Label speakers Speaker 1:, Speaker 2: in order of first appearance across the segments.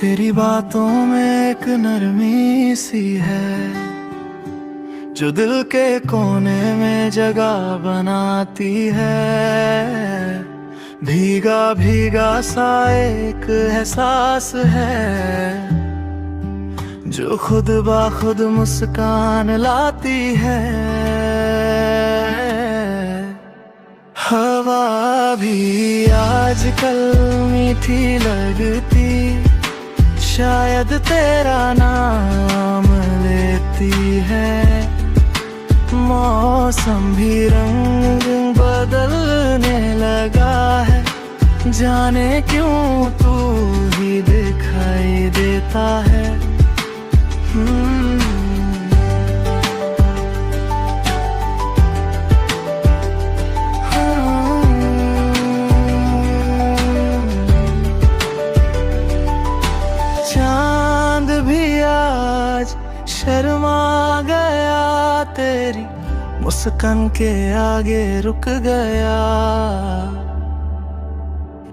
Speaker 1: तेरी बातों में एक नरमी सी है जो दिल के कोने में जगह बनाती है। भीगा भीगा सा एक एहसास है जो खुद ब खुद मुस्कान लाती है। हवा भी आजकल मीठी लगती, शायद तेरा नाम लेती है। मौसम भी रंग बदलने लगा है, जाने क्यों तू ही दिखाई देता है। चांद भी आज शर्मा गया, तेरी मुस्कान के आगे रुक गया।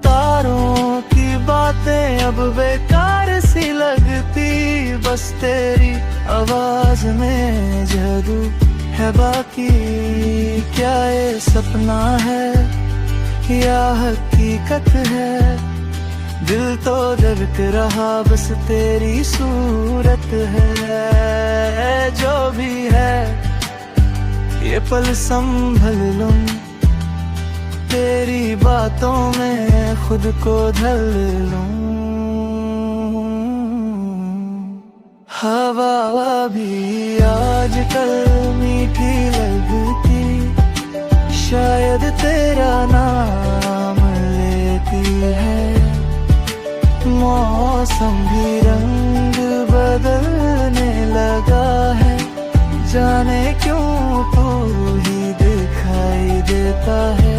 Speaker 1: तारों की बातें अब बेकार सी लगती, बस तेरी आवाज में जादू है। बाकी क्या ये सपना है या हकीकत है, दिल तो धड़क रहा बस तेरी सूरत है। जो भी है ये पल संभल लूं, तेरी बातों में खुद को ढल लूं। हवा भी आजकल मीठी लगती, शायद तेरा नाम लेती है। मौसम भी रंग बदलने लगा है, जाने क्यों तू ही दिखाई देता है।